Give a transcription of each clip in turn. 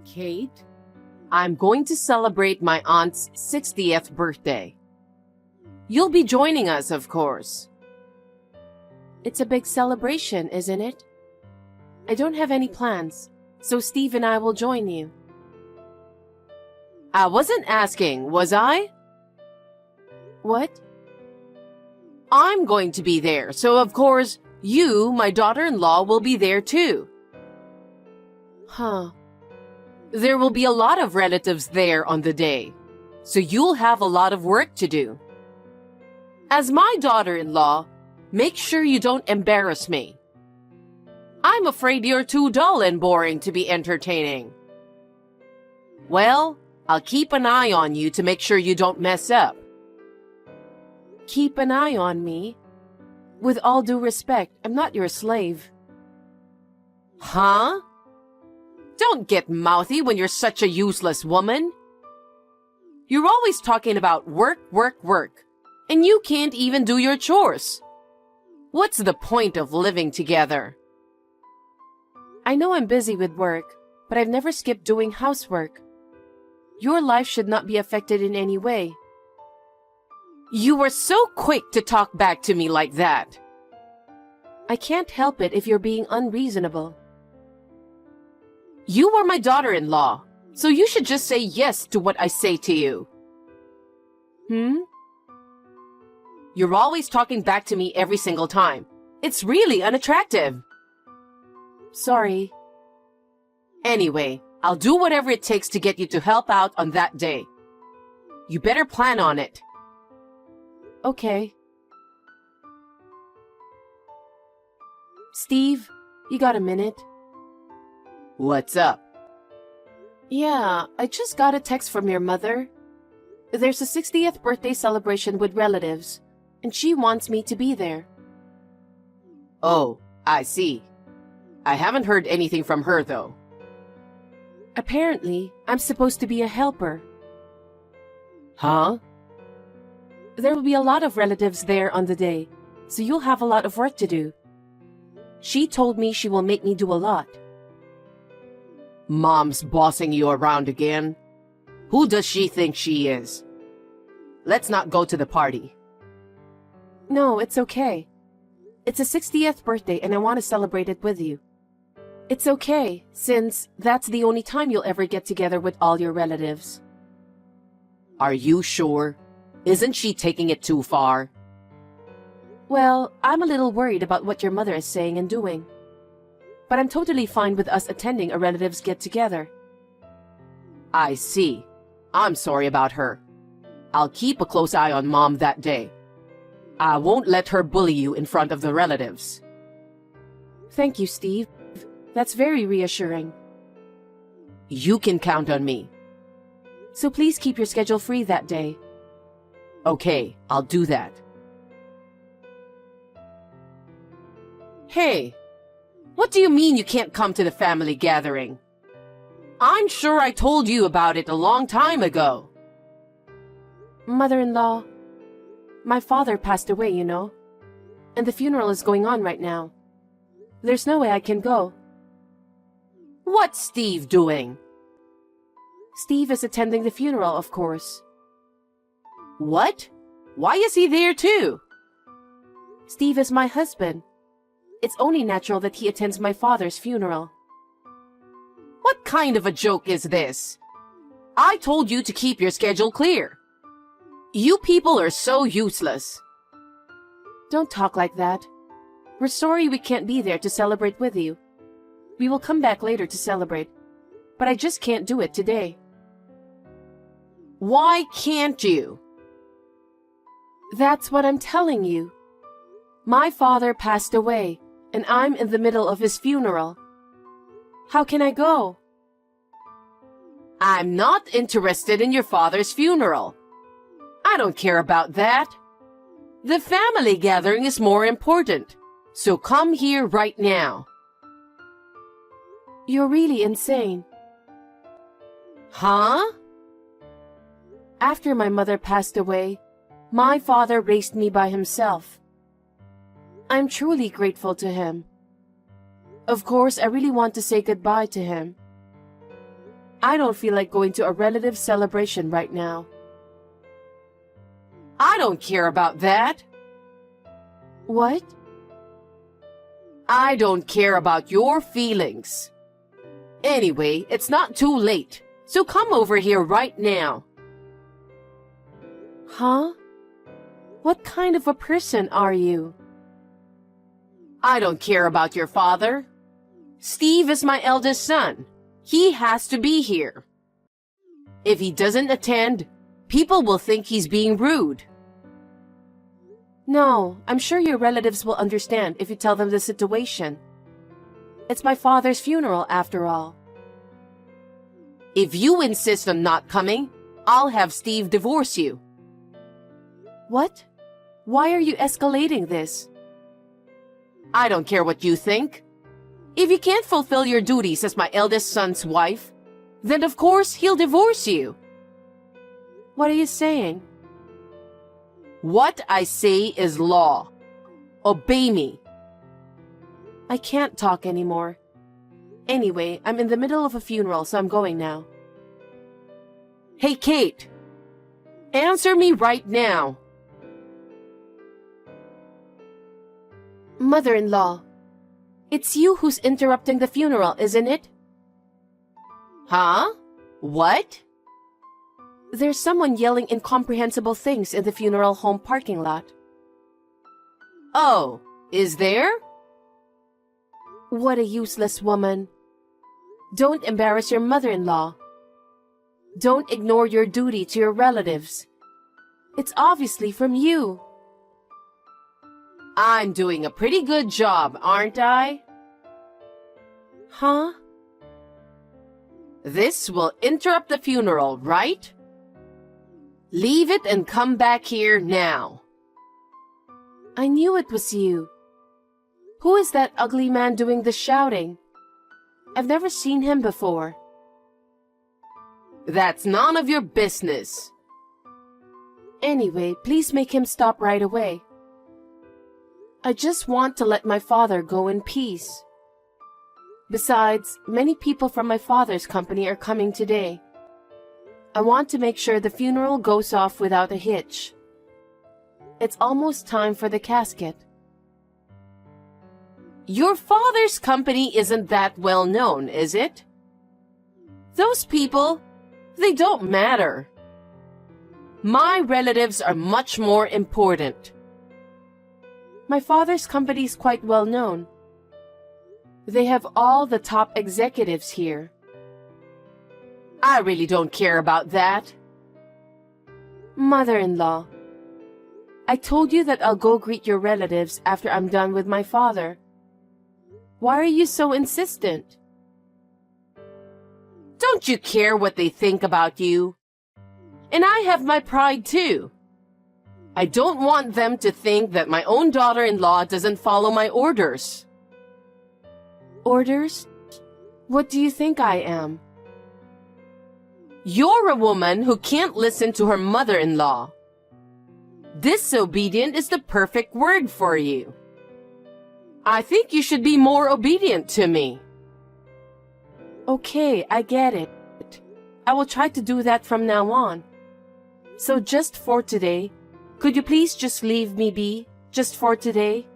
Kate, I'm going to celebrate my aunt's 60th birthday. You'll be joining us, of course. It's a big celebration, isn't it? I don't have any plans, so Steve and I will join you. I wasn't asking, was I? What? I'm going to be there, so of course, you, my daughter-in-law, will be there too. Huh. There will be a lot of relatives there on the day, so you'll have a lot of work to do. As my daughter-in-law, make sure you don't embarrass me. I'm afraid you're too dull and boring to be entertaining. Well, I'll keep an eye on you to make sure you don't mess up. Keep an eye on me? With all due respect, I'm not your slave. Huh? Don't get mouthy when you're such a useless woman. You're always talking about work, work, work, and you can't even do your chores. What's the point of living together? I know I'm busy with work, but I've never skipped doing housework. Your life should not be affected in any way. You were so quick to talk back to me like that. I can't help it if you're being unreasonable. You are my daughter-in-law, so you should just say yes to what I say to you. You're always talking back to me every single time. It's really unattractive. Sorry. Anyway, I'll do whatever it takes to get you to help out on that day. You better plan on it. Okay. Steve, you got a minute? What's up? Yeah, I just got a text from your mother. There's a 60th birthday celebration with relatives, and she wants me to be there. Oh, I see. I haven't heard anything from her, though. Apparently, I'm supposed to be a helper. Huh? There will be a lot of relatives there on the day, so you'll have a lot of work to do. She told me she will make me do a lot. Mom's bossing you around again? Who does she think she is? Let's not go to the party. No, it's okay. It's a 60th birthday and I want to celebrate it with you. It's okay, since that's the only time you'll ever get together with all your relatives. Are you sure? Isn't she taking it too far? Well, I'm a little worried about what your mother is saying and doing. But I'm totally fine with us attending a relative's get-together. I see. I'm sorry about her. I'll keep a close eye on Mom that day. I won't let her bully you in front of the relatives. Thank you, Steve. That's very reassuring. You can count on me. So please keep your schedule free that day. Okay, I'll do that. Hey, what do you mean you can't come to the family gathering? I'm sure I told you about it a long time ago. Mother-in-law, my father passed away, you know, and the funeral is going on right now. There's no way I can go. What's Steve doing? Steve is attending the funeral, of course. What? Why is he there too? Steve is my husband. It's only natural that he attends my father's funeral. What kind of a joke is this? I told you to keep your schedule clear. You people are so useless. Don't talk like that. We're sorry we can't be there to celebrate with you. We will come back later to celebrate, but I just can't do it today. Why can't you? That's what I'm telling you. My father passed away, and I'm in the middle of his funeral. How can I go? I'm not interested in your father's funeral. I don't care about that. The family gathering is more important, so come here right now. You're really insane. Huh? After my mother passed away, my father raised me by himself. I'm truly grateful to him. Of course, I really want to say goodbye to him. I don't feel like going to a relative celebration right now. I don't care about that. What? I don't care about your feelings. Anyway, it's not too late, so come over here right now. Huh? What kind of a person are you? I don't care about your father. Steve is my eldest son. He has to be here. If he doesn't attend, people will think he's being rude. No, I'm sure your relatives will understand if you tell them the situation. It's my father's funeral, after all. If you insist on not coming, I'll have Steve divorce you. What? Why are you escalating this? I don't care what you think. If you can't fulfill your duties as my eldest son's wife, then of course he'll divorce you. What are you saying? What I say is law. Obey me. I can't talk anymore. Anyway, I'm in the middle of a funeral, so I'm going now. Hey, Kate. Answer me right now. Mother-in-law, it's you who's interrupting the funeral, isn't it? Huh? What? There's someone yelling incomprehensible things in the funeral home parking lot. Oh, is there? What a useless woman. Don't embarrass your mother-in-law. Don't ignore your duty to your relatives. It's obviously from you. I'm doing a pretty good job, aren't I? Huh? This will interrupt the funeral, right? Leave it and come back here now. I knew it was you. Who is that ugly man doing the shouting? I've never seen him before. That's none of your business. Anyway, please make him stop right away. I just want to let my father go in peace. Besides, many people from my father's company are coming today. I want to make sure the funeral goes off without a hitch. It's almost time for the casket. Your father's company isn't that well known, is it? Those people, they don't matter. My relatives are much more important. My father's company is quite well known. They have all the top executives here. I really don't care about that. Mother-in-law, I told you that I'll go greet your relatives after I'm done with my father. Why are you so insistent? Don't you care what they think about you? And I have my pride too. I don't want them to think that my own daughter-in-law doesn't follow my orders. Orders? What do you think I am? You're a woman who can't listen to her mother-in-law. Disobedient is the perfect word for you. I think you should be more obedient to me. Okay, I get it. I will try to do that from now on. So just for today, could you please just leave me be, just for today?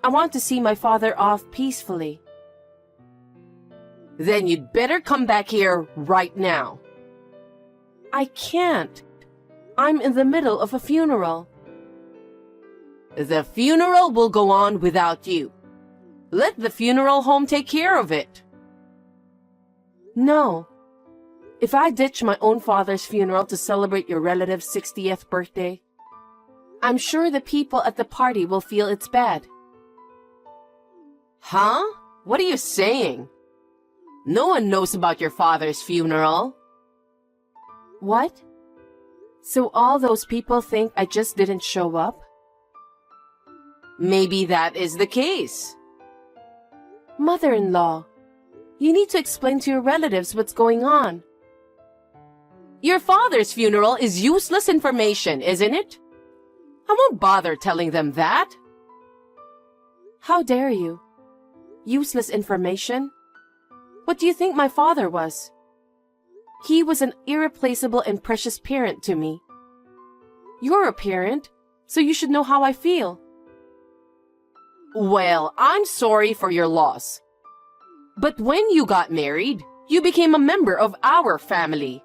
I want to see my father off peacefully. Then you'd better come back here right now. I can't. I'm in the middle of a funeral. The funeral will go on without you. Let the funeral home take care of it. No. If I ditch my own father's funeral to celebrate your relative's 60th birthday, I'm sure the people at the party will feel it's bad. Huh? What are you saying? No one knows about your father's funeral. What? So all those people think I just didn't show up? Maybe that is the case. Mother-in-law, you need to explain to your relatives what's going on. Your father's funeral is useless information, isn't it? I won't bother telling them that. How dare you? Useless information? What do you think my father was? He was an irreplaceable and precious parent to me. You're a parent, so you should know how I feel. Well, I'm sorry for your loss. But when you got married, you became a member of our family.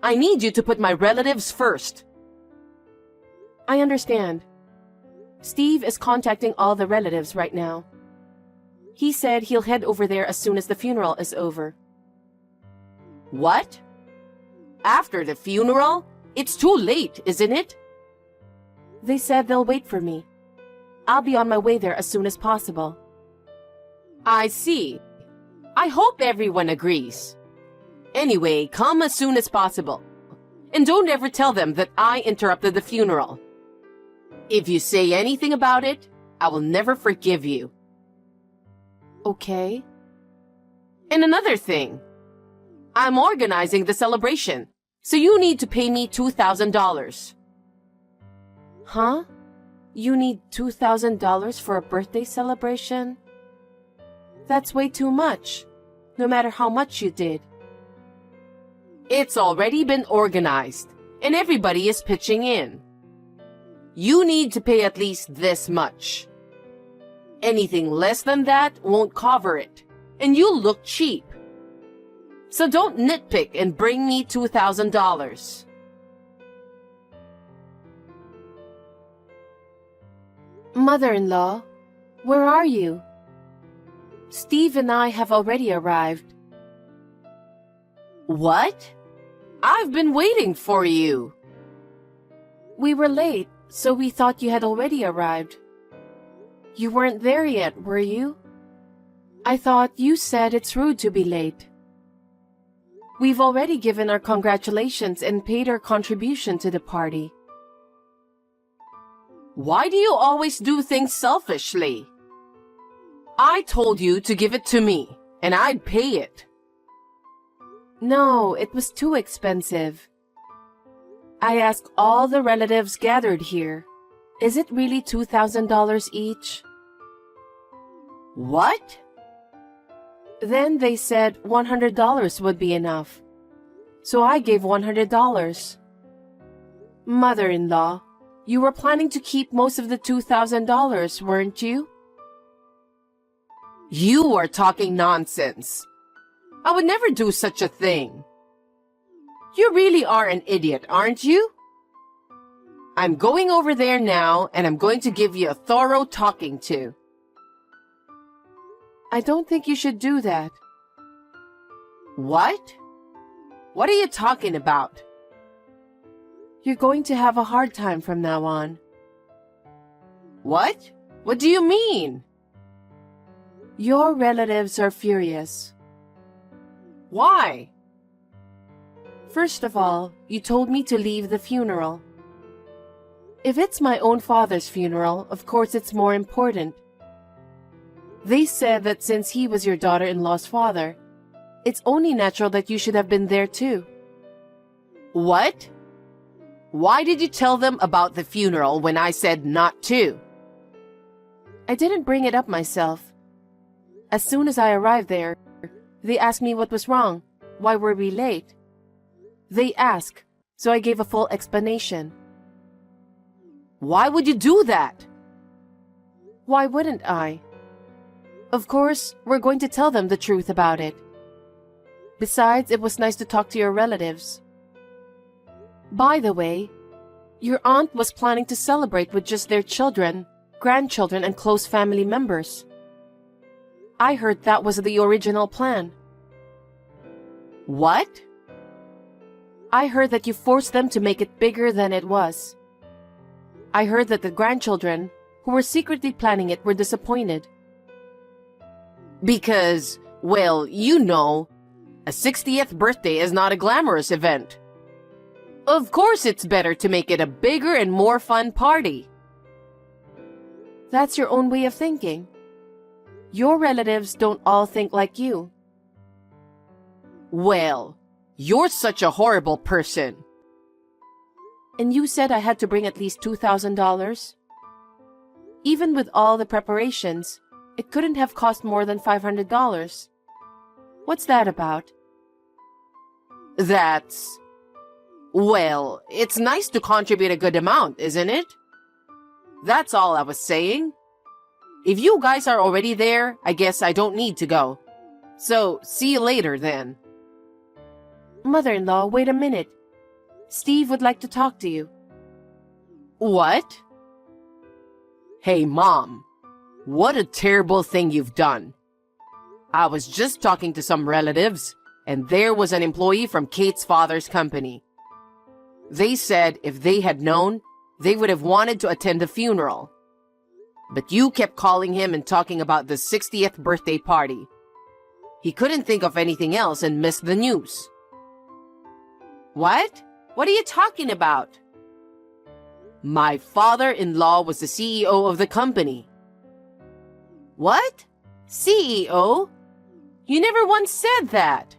I need you to put my relatives first. I understand. Steve is contacting all the relatives right now. He said he'll head over there as soon as the funeral is over. What? After the funeral? It's too late, isn't it? They said they'll wait for me. I'll be on my way there as soon as possible. I see. I hope everyone agrees. Anyway, come as soon as possible. And don't ever tell them that I interrupted the funeral. If you say anything about it, I will never forgive you. Okay. And another thing. I'm organizing the celebration, so you need to pay me $2,000. Huh? You need $2,000 for a birthday celebration? That's way too much, no matter how much you did. It's already been organized, and everybody is pitching in. You need to pay at least this much. Anything less than that won't cover it, and you'll look cheap. So don't nitpick and bring me $2,000. Mother-in-law, where are you? Steve and I have already arrived. What? I've been waiting for you. We were late, so we thought you had already arrived. You weren't there yet, were you? I thought you said it's rude to be late. We've already given our congratulations and paid our contribution to the party. Why do you always do things selfishly? I told you to give it to me, and I'd pay it. No, it was too expensive. I asked all the relatives gathered here. Is it really $2,000 each? What? Then they said $100 would be enough. So I gave $100. Mother-in-law, you were planning to keep most of the $2,000, weren't you? You are talking nonsense. I would never do such a thing. You really are an idiot, aren't you? I'm going over there now, and I'm going to give you a thorough talking to. I don't think you should do that. What? What are you talking about? You're going to have a hard time from now on. What? What do you mean? Your relatives are furious. Why? First of all, you told me to leave the funeral. If it's my own father's funeral, of course it's more important. They said that since he was your daughter-in-law's father, it's only natural that you should have been there too. What? Why did you tell them about the funeral when I said not to? I didn't bring it up myself. As soon as I arrived there, they asked me what was wrong. Why were we late? They asked, so I gave a full explanation. Why would you do that? Why wouldn't I? Of course, we're going to tell them the truth about it. Besides, it was nice to talk to your relatives. By the way, your aunt was planning to celebrate with just their children, grandchildren, and close family members. I heard that was the original plan. What? I heard that you forced them to make it bigger than it was. I heard that the grandchildren, who were secretly planning it, were disappointed. Because, well, you know, a 60th birthday is not a glamorous event. Of course it's better to make it a bigger and more fun party. That's your own way of thinking. Your relatives don't all think like you. Well, you're such a horrible person. And you said I had to bring at least $2,000? Even with all the preparations, it couldn't have cost more than $500. What's that about? That's... Well, it's nice to contribute a good amount, isn't it? That's all I was saying. If you guys are already there, I guess I don't need to go. So, see you later then. Mother-in-law, wait a minute. Steve would like to talk to you. What? Hey, Mom. What a terrible thing you've done. I was just talking to some relatives, and there was an employee from Kate's father's company. They said if they had known, they would have wanted to attend the funeral. But you kept calling him and talking about the 60th birthday party. He couldn't think of anything else and missed the news. What? What are you talking about? My father-in-law was the CEO of the company. What? CEO? You never once said that.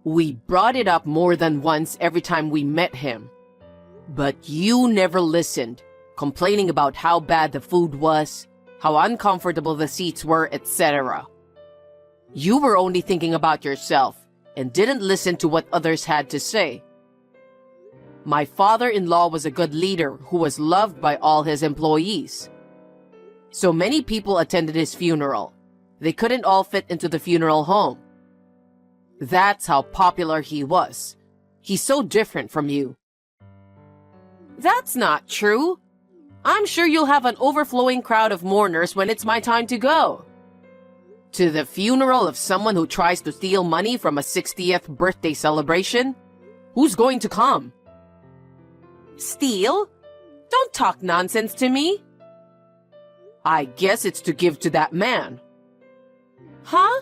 We brought it up more than once every time we met him. But you never listened, complaining about how bad the food was, how uncomfortable the seats were, etc. You were only thinking about yourself and didn't listen to what others had to say. My father-in-law was a good leader who was loved by all his employees. So many people attended his funeral. They couldn't all fit into the funeral home. That's how popular he was. He's so different from you. That's not true. I'm sure you'll have an overflowing crowd of mourners when it's my time to go. To the funeral of someone who tries to steal money from a 60th birthday celebration? Who's going to come? Steal? Don't talk nonsense to me. I guess it's to give to that man. Huh?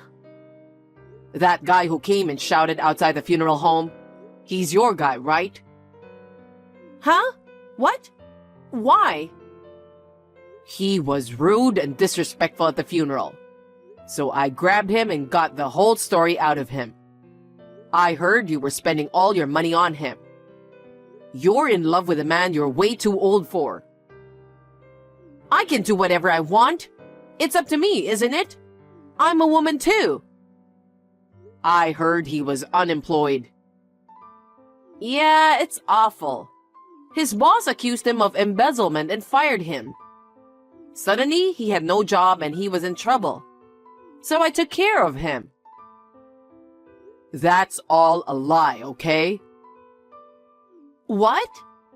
That guy who came and shouted outside the funeral home. He's your guy, right? Huh? What? Why? He was rude and disrespectful at the funeral. So I grabbed him and got the whole story out of him. I heard you were spending all your money on him. You're in love with a man you're way too old for. I can do whatever I want. It's up to me, isn't it? I'm a woman too. I heard he was unemployed. Yeah, it's awful. His boss accused him of embezzlement and fired him. Suddenly, he had no job and he was in trouble. So I took care of him. That's all a lie, okay? What?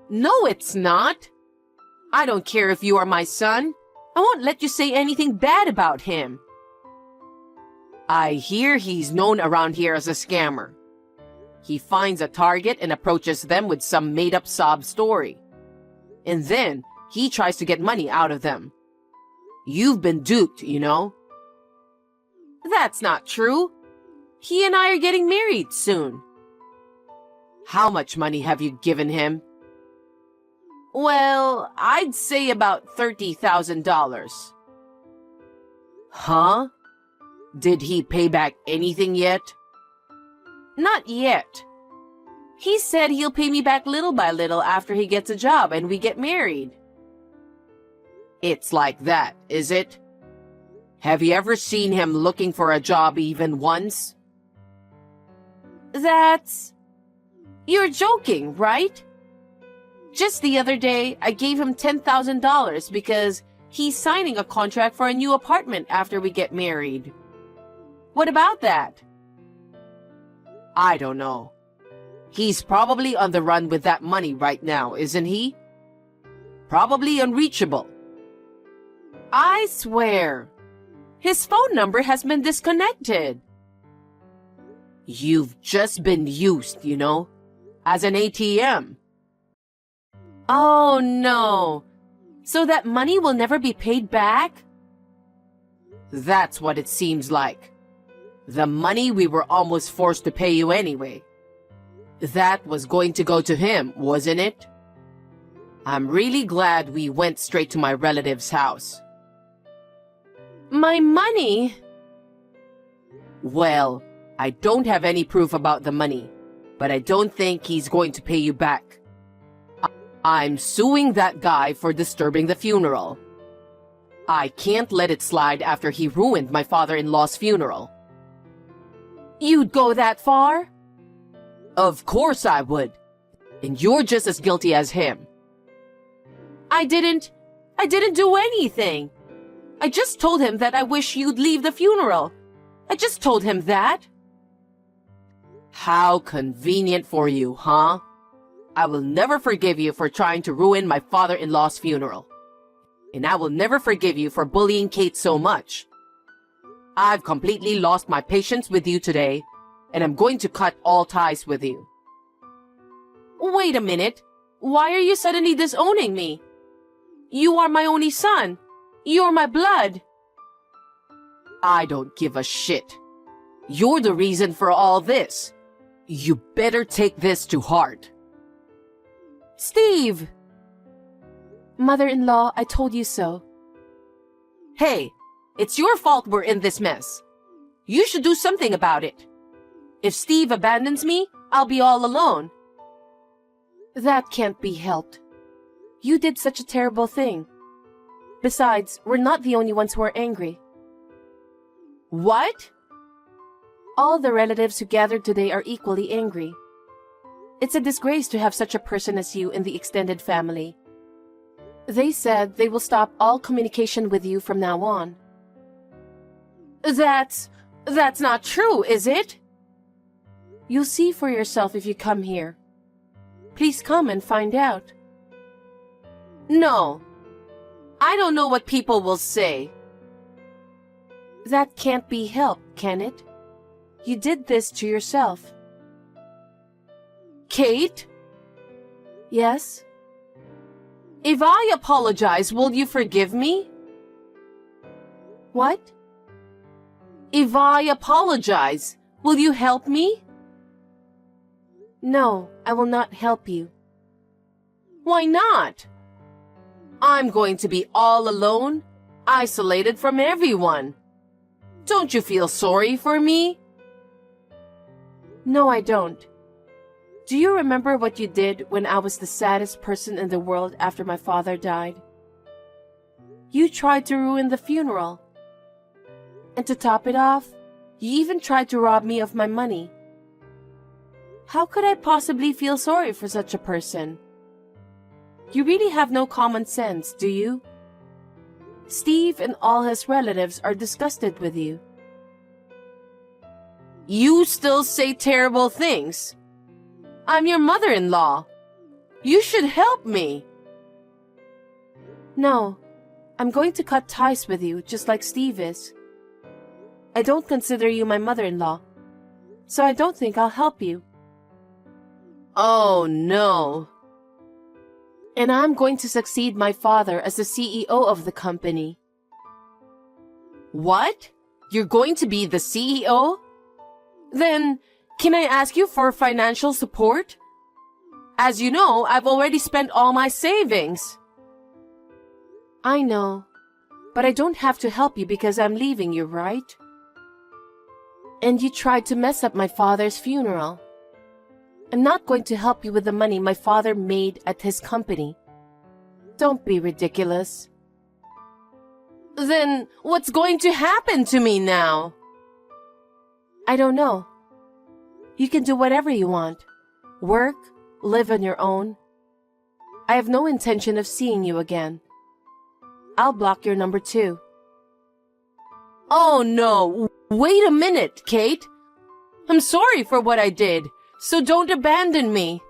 No, it's not. I don't care if you are my son. I won't let you say anything bad about him. I hear he's known around here as a scammer. He finds a target and approaches them with some made-up sob story. And then, he tries to get money out of them. You've been duped, you know? That's not true. He and I are getting married soon. How much money have you given him? Well, I'd say about $30,000. Huh? Did he pay back anything yet? Not yet. He said he'll pay me back little by little after he gets a job and we get married. It's like that, is it? Have you ever seen him looking for a job even once? That's... You're joking, right? Just the other day, I gave him $10,000 because he's signing a contract for a new apartment after we get married. What about that? I don't know. He's probably on the run with that money right now, isn't he? Probably unreachable. I swear. His phone number has been disconnected. You've just been used, you know, as an ATM. Oh no. So that money will never be paid back? That's what it seems like. The money we were almost forced to pay you anyway. That was going to go to him, wasn't it? I'm really glad we went straight to my relative's house. My money? Well, I don't have any proof about the money, but I don't think he's going to pay you back. I'm suing that guy for disturbing the funeral. I can't let it slide after he ruined my father-in-law's funeral. You'd go that far? Of course I would. And you're just as guilty as him. I didn't do anything. I just told him that I wish you'd leave the funeral. I just told him that. How convenient for you, huh? I will never forgive you for trying to ruin my father-in-law's funeral. And I will never forgive you for bullying Kate so much. I've completely lost my patience with you today, and I'm going to cut all ties with you. Wait a minute. Why are you suddenly disowning me? You are my only son. You're my blood. I don't give a shit. You're the reason for all this. You better take this to heart. Steve! Mother-in-law, I told you so. Hey, it's your fault we're in this mess. You should do something about it. If Steve abandons me, I'll be all alone. That can't be helped. You did such a terrible thing. Besides, we're not the only ones who are angry. What? All the relatives who gathered today are equally angry. It's a disgrace to have such a person as you in the extended family. They said they will stop all communication with you from now on. That's not true, is it? You'll see for yourself if you come here. Please come and find out. No. I don't know what people will say. That can't be helped, can it? You did this to yourself. Kate? Yes? If I apologize, will you forgive me? What? If I apologize, will you help me? No, I will not help you. Why not? I'm going to be all alone, isolated from everyone. Don't you feel sorry for me? No, I don't. Do you remember what you did when I was the saddest person in the world after my father died? You tried to ruin the funeral. And to top it off, you even tried to rob me of my money. How could I possibly feel sorry for such a person? You really have no common sense, do you? Steve and all his relatives are disgusted with you. You still say terrible things. I'm your mother-in-law. You should help me. No, I'm going to cut ties with you just like Steve is. I don't consider you my mother-in-law, so I don't think I'll help you. Oh, no. And I'm going to succeed my father as the CEO of the company. What? You're going to be the CEO? Then, can I ask you for financial support? As you know, I've already spent all my savings. I know, but I don't have to help you because I'm leaving you, right? And you tried to mess up my father's funeral. I'm not going to help you with the money my father made at his company. Don't be ridiculous. Then, what's going to happen to me now? I don't know. You can do whatever you want. Work, live on your own. I have no intention of seeing you again. I'll block your number too. Oh no, wait a minute, Kate. I'm sorry for what I did, so don't abandon me.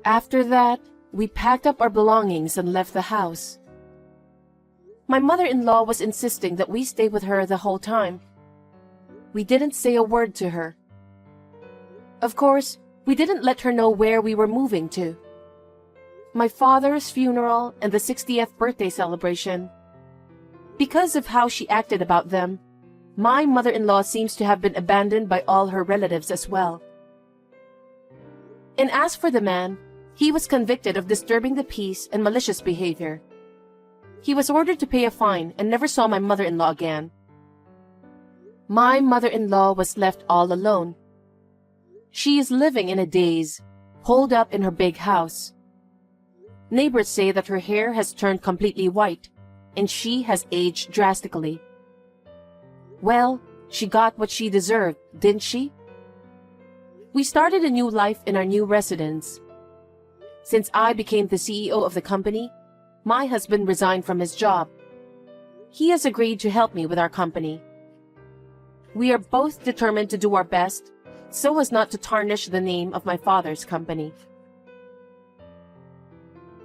After that, we packed up our belongings and left the house. My mother-in-law was insisting that we stay with her the whole time. We didn't say a word to her. Of course, we didn't let her know where we were moving to. My father's funeral and the 60th birthday celebration. Because of how she acted about them, my mother-in-law seems to have been abandoned by all her relatives as well. And as for the man, he was convicted of disturbing the peace and malicious behavior. He was ordered to pay a fine and never saw my mother-in-law again. My mother-in-law was left all alone. She is living in a daze, holed up in her big house. Neighbors say that her hair has turned completely white, and she has aged drastically. Well, She got what she deserved, didn't she? We started a new life in our new residence. Since I became the CEO of the company, my husband resigned from his job. He has agreed to help me with our company. We are both determined to do our best so as not to tarnish the name of my father's company.